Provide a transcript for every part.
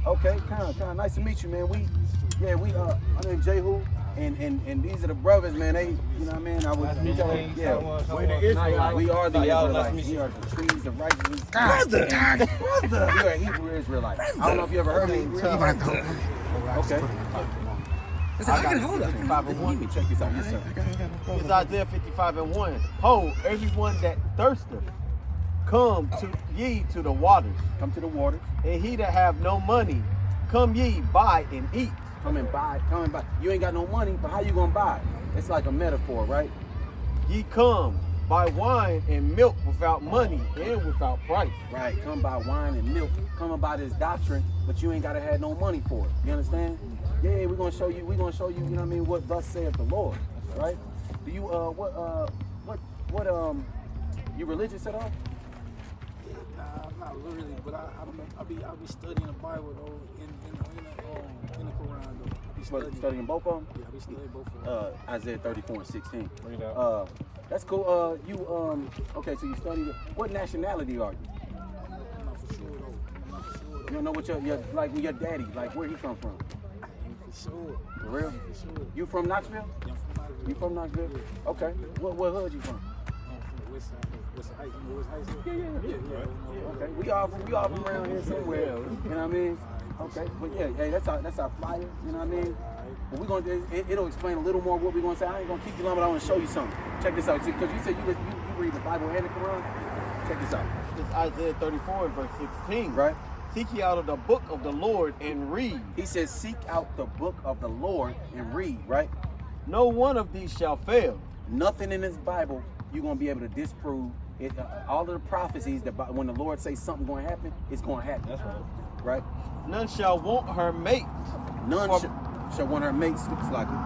Okay, kind of. Nice to meet you, man. My name's Jehu, and these are the brothers, man. They, you know what I mean? We're the Israelites. We are the Israelites. We are the trees of righteousness. Brother! We are Hebrew Israelites. I don't know if you ever heard of Hebrew Israelites. Okay. I can hold it. 55:1. Check this out. Yes, sir. It's Isaiah 55:1. Ho, everyone that thirsteth, come to ye to the waters. Come to the waters. And he that have no money, come ye buy and eat. Come and buy. You ain't got no money, but how you gonna buy? It's like a metaphor, right? Ye come, buy wine and milk without money and without price. Right. Come buy wine and milk. Come and buy this doctrine, but you ain't gotta have no money for it. You understand? Yeah, we're gonna show you, you know what I mean, what thus saith the Lord. Right? Do you you religious at all? Not really, but I'll be studying the Bible though in the Quran though. Studying both of them? Yeah, I'll be studying both of them. Isaiah 34:16. Read out. That's cool. Okay, so you study. What nationality are you? I'm not for sure though. You don't know what your daddy, like where he come from? For sure. For real? For sure. You from Knoxville? Yeah, I'm from Knoxville. You from Knoxville? Yeah. Okay. What hood you from? I'm from the west side. West Heights. You know West Heights? Yeah. Okay. We all from around here somewhere. You know what I mean? Okay. But yeah, hey, that's our flyer. You know what I mean? But we're gonna it'll explain a little more what we're gonna say. I ain't gonna keep you long, but I want to show you something. Check this out. Because you said you read the Bible and the Quran. Check this out. It's Isaiah 34 verse 16. Right. Seek ye out of the book of the Lord and read. He says, seek out the book of the Lord and read, right? No one of these shall fail. Nothing in this Bible you're going to be able to disprove. It, all of the prophecies, that when the Lord says something going to happen, it's going to happen. That's right. Right? None shall want her mate. None shall want her mate, speaks like it.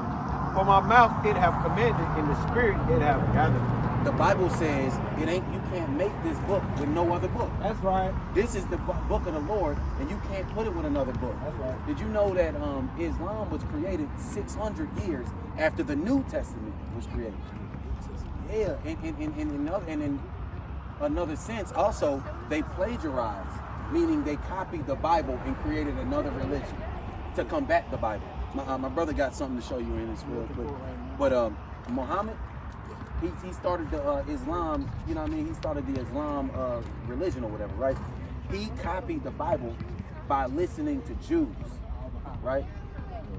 For my mouth it have commanded, in the spirit it have gathered. The Bible says you can't make this book with no other book. That's right. This is the book of the Lord, and you can't put it with another book. That's right. Did you know that Islam was created 600 years after the New Testament was created? Yeah, and in another sense, also, they plagiarized, meaning they copied the Bible and created another religion to combat the Bible. My brother got something to show you in this real quick. But Muhammad, he started the Islam, you know what I mean? He started the Islam religion or whatever, right? He copied the Bible by listening to Jews, right?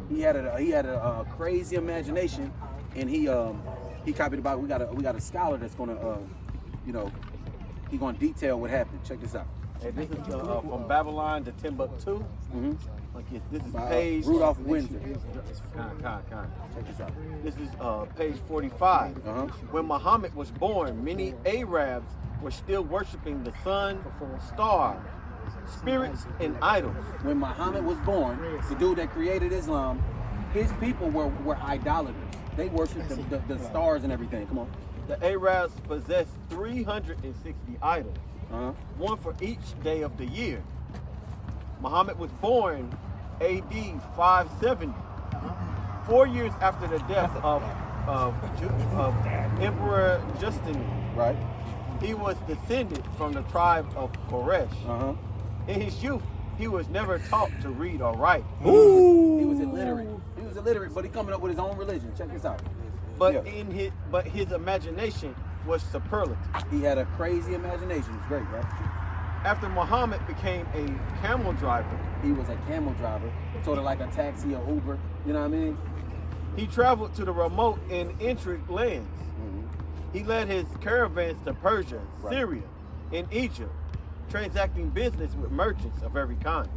He had a crazy imagination, and he copied the Bible. We got a scholar that's gonna he's gonna detail what happened. Check this out. And this is from Babylon to Timbuktu. Mm-hmm. Okay, this is page Rudolph Windsor. Check this out. This is page 45. Uh-huh. When Muhammad was born, many Arabs were still worshiping the sun, star, spirits, and idols. When Muhammad was born, the dude that created Islam, his people were idolaters. They worshipped the stars and everything. Come on. The Arabs possessed 360 idols, one for each day of the year. Muhammad was born AD 570, 4 years after the death of Emperor Justinian. Right. He was descended from the tribe of Quraysh. In his youth, he was never taught to read or write. Ooh. He was illiterate, but he coming up with his own religion. Check this out. But his imagination was superlative. He had a crazy imagination. It's great, right? After Muhammad became a camel driver, he was a camel driver, sort of like a taxi or Uber. You know what I mean? He traveled to the remote and intricate lands. He led his caravans to Persia, Syria, and Egypt, transacting business with merchants of every kind.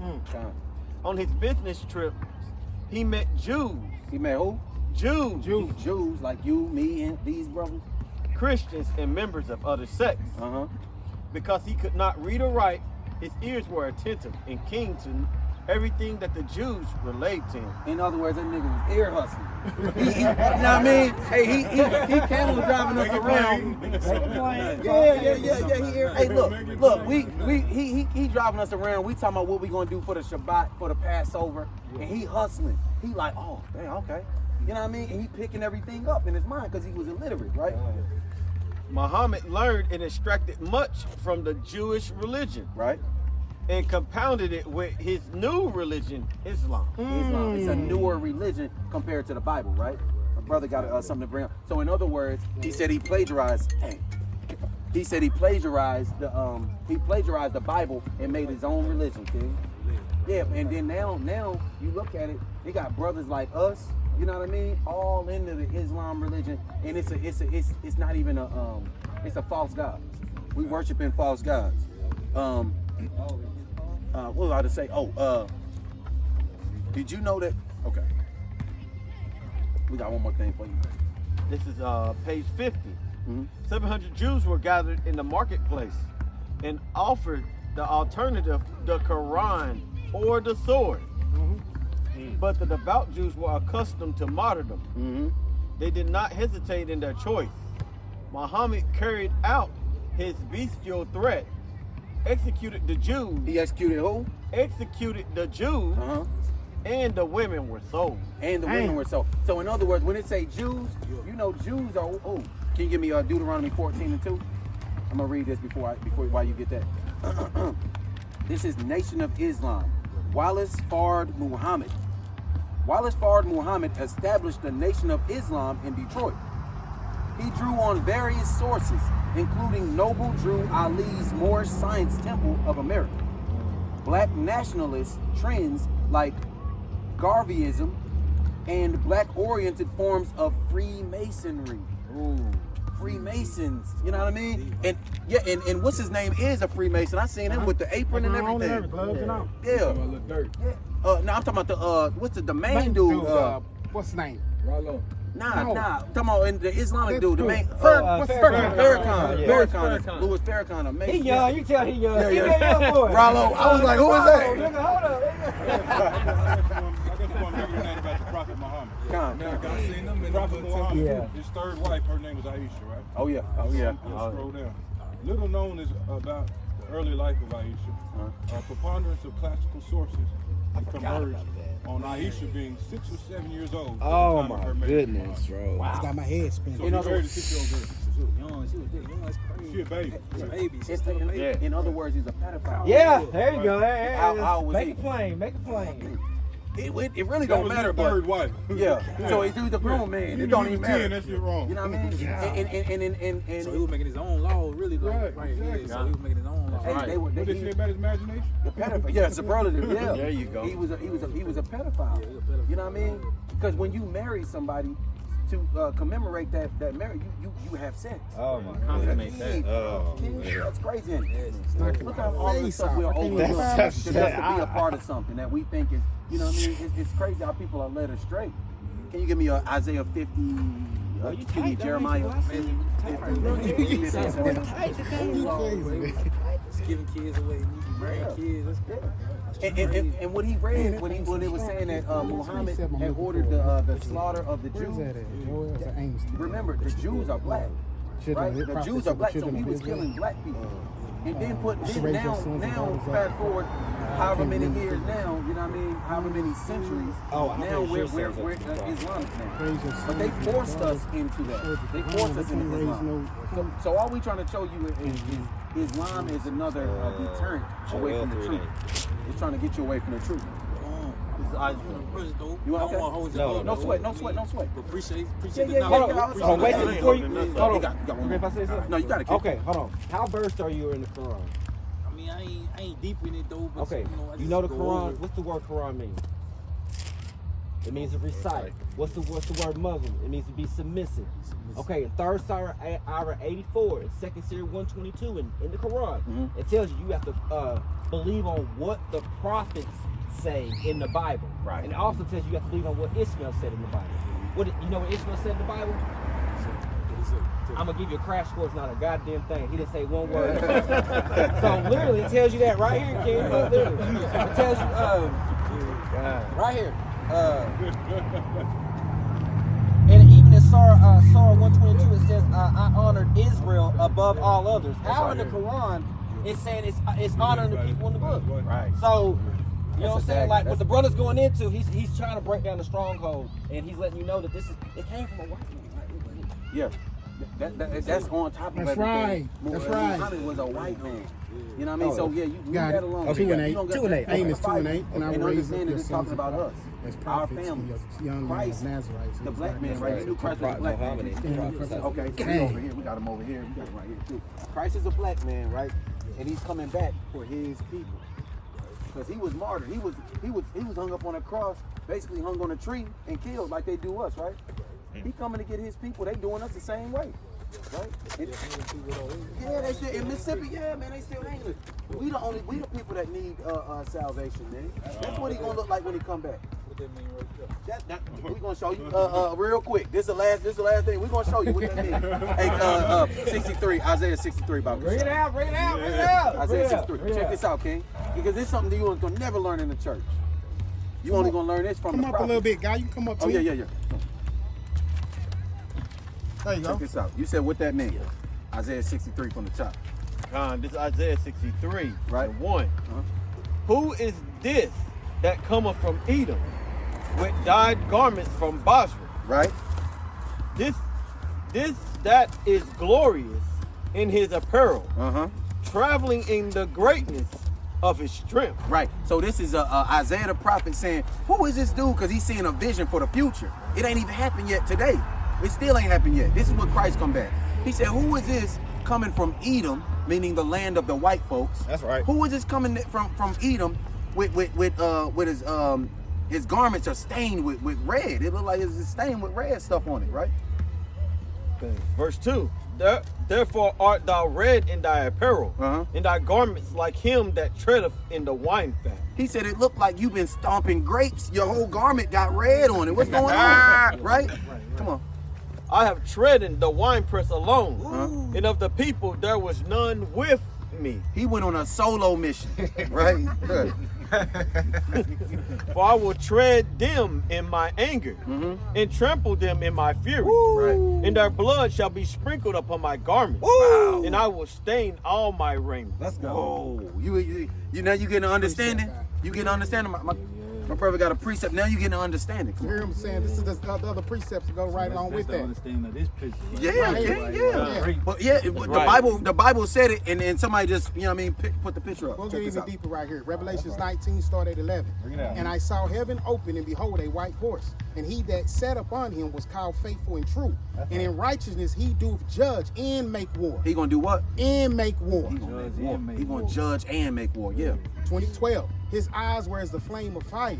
On his business trip, he met Jews. He met who? Jews. Jews like you, me, and these brothers. Christians and members of other sects. Because he could not read or write, his ears were attentive and keen to everything that the Jews relayed to him. In other words, that nigga was ear hustling. You know what I mean? Hey, he camel driving us around. Yeah. Hey, look. He driving us around. We talking about what we gonna do for the Shabbat, for the Passover, and he hustling. He like, oh, damn, okay. You know what I mean? And he picking everything up in his mind because he was illiterate, right? Muhammad learned and extracted much from the Jewish religion. Right. and compounded it with his new religion, Islam. Islam. It's a newer religion compared to the Bible, right? My brother got something to bring up. So in other words, he said he plagiarized. He said he plagiarized the Bible and made his own religion, King. Yeah, and then now you look at it, they got brothers like us, you know what I mean, all into the Islam religion, and it's not even it's a false god. We worshiping false gods. What was I to say? Did you know that? Okay, we got one more thing for you. This is page 50. Mm-hmm. 700 Jews were gathered in the marketplace and offered the alternative, the Quran or the sword. But the devout Jews were accustomed to martyrdom. They did not hesitate in their choice. Muhammad carried out his bestial threat, executed the Jews. He executed who? Executed the Jews, and the women were sold. And the women were sold. So in other words, when it say Jews, you know Jews are. Oh, can you give me Deuteronomy 14:2? I'm gonna read this while you get that. This is Nation of Islam. Wallace Fard Muhammad. Wallace Fard Muhammad established the Nation of Islam in Detroit. He drew on various sources, including Noble Drew Ali's Moorish Science Temple of America, black nationalist trends like Garveyism, and black-oriented forms of Freemasonry. Freemasons, you know what I mean? And yeah, and what's his name is a Freemason. I seen him with the apron and everything. Yeah. No, I'm talking about the main dude? What's his name? Nah. Talking about the Islamic dude, the main Farrakhan. Farrakhan. Louis Farrakhan, amazing. He young, you tell he young. Yeah. He a young boy. Rollo, I was like, who is that? Hold up. About the Prophet Muhammad. Now, I seen him in Prophet Muhammad. Yeah. His third wife, her name was Aisha, right? Oh yeah. Scroll down. Little known is about the early life of Aisha. A preponderance of classical sources have converged on Aisha being 6 or 7 years old. Oh my goodness, bro. Wow. It's got my head spinning. So he married a 6-year-old girl. She was young. She was that's crazy. She a baby. She's a baby. She's still a baby. In other words, he's a pedophile. Yeah, there you go. Hey, How was make he? it plain. Make it plain. It really That don't was matter, his but third wife. yeah. So he's the grown man. It don't even matter. That shit wrong. You know what I mean? And So he was making his own law, really, though. Right, Yeah, exactly. so he was making his own law. hey, they What they say about his imagination? the pedophile. Yeah, superlative. Yeah. There you go. He was a pedophile. Yeah, he was a pedophile. You know what I mean? Because when you marry somebody to commemorate that marriage, you have sex. Oh my Consummate that. That's crazy. Knocking Look my how all this face stuff off. we're I can't overlooked even just touch to that. be a part of something that we think is, you know what I mean? It's crazy how people are led astray. Can you give me Isaiah 50? Excuse me, Jeremiah 50. Just giving kids away, marrying kids. And what he read when it was saying that Muhammad had ordered the slaughter of the Where's that Jews. at? Joel or Amos? Remember, the Jews are black, right? The Jews are black, so he was killing black people. And then now fast forward however many years now, you know what I mean? However many centuries. Now we're Islamic now. But they forced us into that. They forced us into Islam. So all we trying to show you is Islam is another deterrent away from the truth. It's trying to get you away from the truth. You want okay? No sweat. Appreciate Yeah, the Hold knowledge. on, wait before you. You Hold got on. one If I more. say something. No, you got to keep. Okay, hold on. How versed are you in the Quran? I mean, I ain't deep in it though. But Okay, I you just know the go Quran. over it. What's the word Quran mean? It means to recite. What's the word Muslim? It means to be submissive. Okay, in 3rd Surah, Ayah 84, and 2nd Surah 122 in the Quran, it tells you have to believe on what the prophets say in the Bible. Right. And it also tells you have to believe on what Ishmael said in the Bible. You know what Ishmael said in the Bible? I'm gonna give you a crash course, not a goddamn thing. He didn't say one word. So literally, it tells you that right here, kid. Literally, it tells you right here. And even in Surah 122, it says, "I honored Israel above all others." How in the Quran it's saying it's honoring the people in the book? Right. So. You know what I'm saying? Like what that's- the brother's going into, he's trying to break down the stronghold, and he's letting you know that it came from a white man. Yeah. That's on top of That's everything. right. That's right. Muhammad was a white man. You know what I mean? So yeah, you leave Got that it. alone. Oh, 2 and 8. You don't get 2 and 8. that. Aim is 2 and 8. And I will And raise up understand that your it's sons talking about us, as our prophets family. and your young men Christ, as Nazarites. the black man, right? You knew Christ was a black man. Okay, so we over here. We got him over here. We got him right here too. Christ is a black man, right? And he's coming back for his people. Because he was martyred. He was hung up on a cross, basically hung on a tree and killed like they do us, right? He coming to get his people. They doing us the same way, right? Yeah, they still in Mississippi. Yeah, man, they still hanging. We the people that need salvation, man. That's what he gonna look like when he come back. What that mean right there? We gonna show you real quick. This is the last thing. We gonna show you what that means. Hey, 63, Isaiah 63 about this. Bring it out, bring it out, bring it out. Isaiah 63. Check this out, King. Because this is something that you gonna never learn in the church. You only gonna learn this from Come the up prophet. a little bit, guy. You can come up too. Oh yeah. There you go. Check this out. You said what that means. Isaiah 63 from the top. This is Isaiah 63, Right. and 1. Uh-huh. Who is this that cometh from Edom with dyed garments from Basra? Right? This that is glorious in his apparel, Uh-huh. traveling in the greatness of his strength. Right. So this is Isaiah the prophet saying, who is this dude? Because he's seeing a vision for the future. It ain't even happened yet today. It still ain't happened yet. This is what Christ come back. He said, who is this coming from Edom, meaning the land of the white folks? That's right. Who is this coming from Edom with his garments are stained with red? It look like it's stained with red stuff on it, right? Verse 2. Therefore art thou red in thy apparel, and thy garments like him that treadeth in the wine fat. He said it looked like you've been stomping grapes. Your whole garment got red on it. What's going on? Right? Come on. I have trodden the winepress alone, and of the people there was none with me. He went on a solo mission, right? For I will tread them in my anger, and trample them in my fury. And their blood shall be sprinkled upon my garments, and I will stain all my raiment. Let's go. Oh, you now you getting an understanding? You getting an understanding? My brother got a precept. Now you getting an understanding. You hear him saying this is the other precepts that go right along with that. Understanding of this picture. Yeah. But yeah, the Bible said it, and somebody just, you know what I mean, put the picture up. We'll Check get this even out. deeper right here. Revelations 19, start at 11. And I saw heaven open, and behold, a white horse. And he that sat upon him was called Faithful and True. And in righteousness he doth judge and make war. He gonna do what? And make war. He gonna make war. He gonna judge and make war. Yeah. 2012. His eyes were as the flame of fire,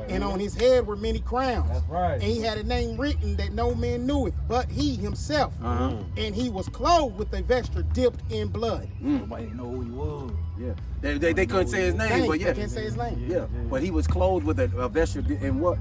and on his head were many crowns. That's right. And he had a name written that no man kneweth, but he himself. And he was clothed with a vesture dipped in blood. Nobody know who he was. Yeah. They couldn't say his name, but yeah. They can't say his name. Yeah. But he was clothed with a vesture in what?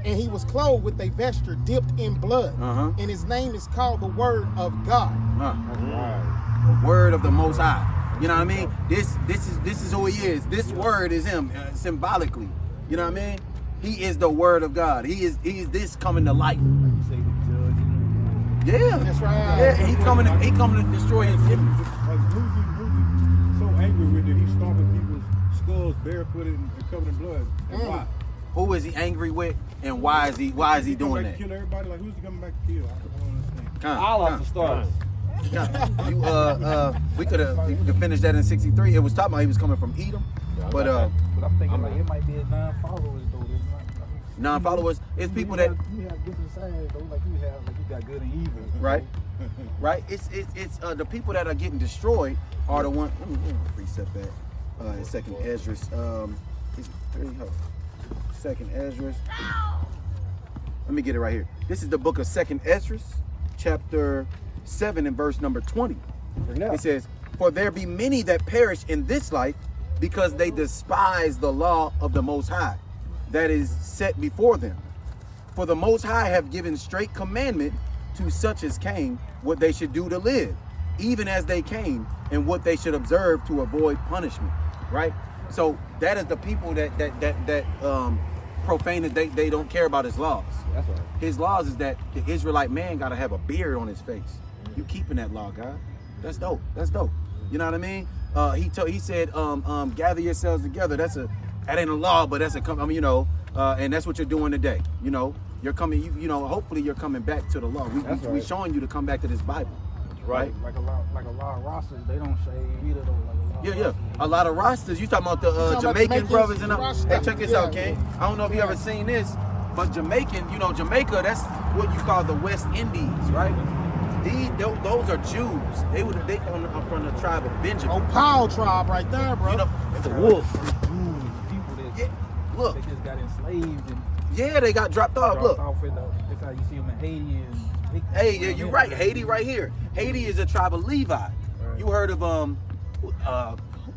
And he was clothed with a vesture dipped in blood. And his name is called the Word of God. The Word of the Most High. You know what I mean? This is who he is. This word is him symbolically. You know what I mean? He is the Word of God. He is this coming to life. Yeah, That's right. Yeah, he coming to destroy his enemies. Like who's he so angry with that he's stomping people's skulls barefooted and covered in blood? And why? Who is he angry with, and why is he Come doing back that? to kill everybody? Like who's he coming back to kill? I don't understand. All of the stars. We could finish that in 63. It was talking about he was coming from Edom, but But I'm thinking like it might be his non-followers though. non-followers is people that you have different sides though. Like you got good and evil. right. It's the people that are getting destroyed are the one. Let me reset that. Second Esdras. Second Esdras. Let me get it right here. This is the book of Second Esdras, chapter 7 and verse number 20. It says, "For there be many that perish in this life, because they despise the law of the Most High, that is set before them. For the Most High have given straight commandment to such as came, what they should do to live, even as they came, and what they should observe to avoid punishment." Right? So that is the people that profane it. They don't care about his laws. That's right. His laws is that the Israelite man got to have a beard on his face. You keeping that law, God? That's dope. That's dope. You know what I mean? He said, gather yourselves together. That ain't a law, but that's and that's what you're doing today. You know, you're coming. You know, hopefully you're coming back to the law. We showing you to come back to this Bible, right? Like a lot of rosters, they don't shave either though. Yeah. A lot of rosters. You talking about the Jamaican brothers and hey, check this out, King. I don't know if you ever seen this, but Jamaican, you know, Jamaica, that's what you call the West Indies, right? Those are Jews. They from the tribe of Benjamin. Oh, Powell tribe right there, bro. You know, It's a wolf. People that look. they just got enslaved and Yeah, they got dropped off. Look. That's how you see them in Haiti and. Hey, yeah, you're right. Haiti right here. Haiti is a tribe of Levi. Right. You heard of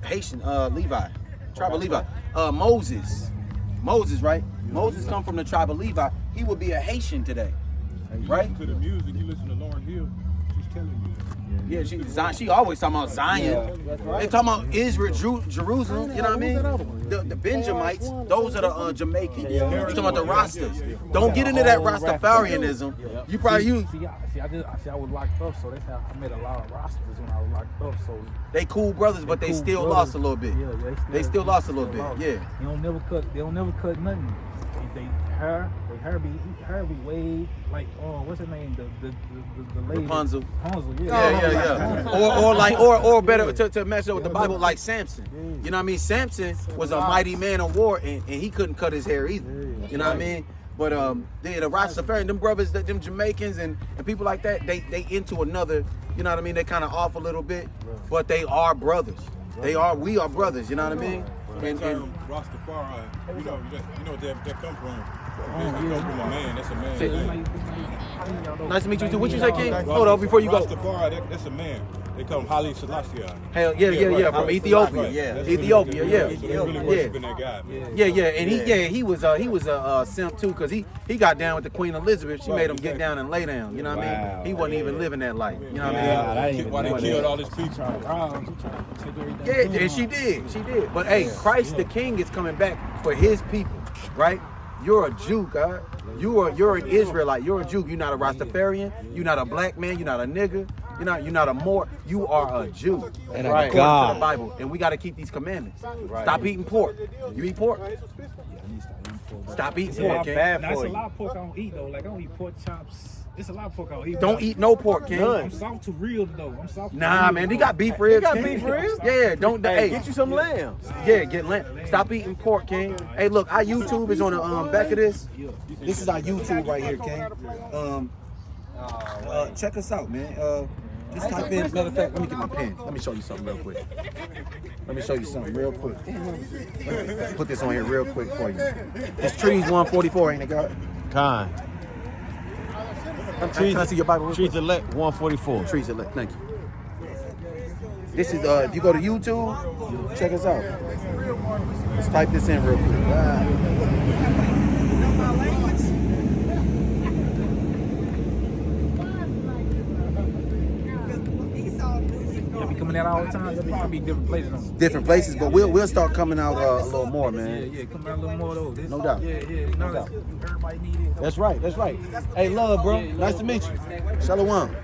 Haitian Levi, tribe of Levi. Moses, right? Moses come from the tribe of Levi. He would be a Haitian today, right? To the music, you listen to Lauryn Hill, she's telling you. Yeah, she always talking about Zion. That's right. They talking about Israel, Jerusalem. You know what I mean? The Benjamites, those are the Jamaicans. You talking about the Rastas? Don't get into that Rastafarianism. You probably I was locked up, so that's how I met a lot of rosters when I was locked up. So they cool brothers, but they still lost a little bit. Yeah, they still lost a little bit. Yeah. They don't never cut nothing. Her be way like what's her name? The lady Rapunzel. Rapunzel, Yeah. or better to match up with the Bible, like Samson. You know what I mean? Samson was a mighty man of war, and he couldn't cut his hair either. You know what I mean? But the Rastafarian, them brothers, them Jamaicans and people like that, they into another. You know what I mean? They kind of off a little bit, but they are brothers. We are brothers. You know what I mean? And Rastafari, you know where that come from. That come from a man. That's a man. Nice to meet you too. What you say, King? Hold on, before you go. Rastafari, that's a man. They come Haile Selassie. Hell yeah, from Ethiopia. Right. Yeah, That's Ethiopia. really, Yeah, so they really worshiping that guy, man. Yeah, and he was a simp too, cause he got down with the Queen Elizabeth. She made him get down and lay down. You know what I mean? He wasn't even living that life. You know what I mean? Why they killed all these people? Yeah, and she did. But hey, Christ the King is coming back for his people, right? You're a Jew, God. You're an Israelite. You're a Jew. You're not a Rastafarian. You're not a black man. You're not a nigga. You're not a Moor. You are a Jew. And right. a God. According to the Bible. And we got to keep these commandments. Right. Stop eating pork. You eat pork? Stop eating pork, King. That's a lot of pork I don't eat though. Like I don't eat pork chops. It's a lot of pork I don't eat. Don't eat no pork, King. I'm soft to real though. I'm soft. Nah, man, they got beef ribs. got King. beef ribs? Yeah, don't. Hey, Get you some lamb. Yeah, get lamb. Stop eating pork, King. Hey, look, our YouTube is on the back of this. This is our YouTube right here, King. Check us out, man. Just type in. Matter of fact, let me get my pen. Let me show you something real quick. Put this on here real quick for you. It's Trees 144, ain't it, God? Kind. Can I see your Bible? Trees Elect 144. Trees Elect. Thank you. This is if you go to YouTube, check us out. Let's type this in real quick. Y'all be coming out all the time. Y'all be different places. Different places, but we'll start coming out a little more, man. Yeah, come out a little more though. No doubt. Yeah. No doubt. Everybody need it. That's right. Hey, love, bro. Nice to meet you. Shalom.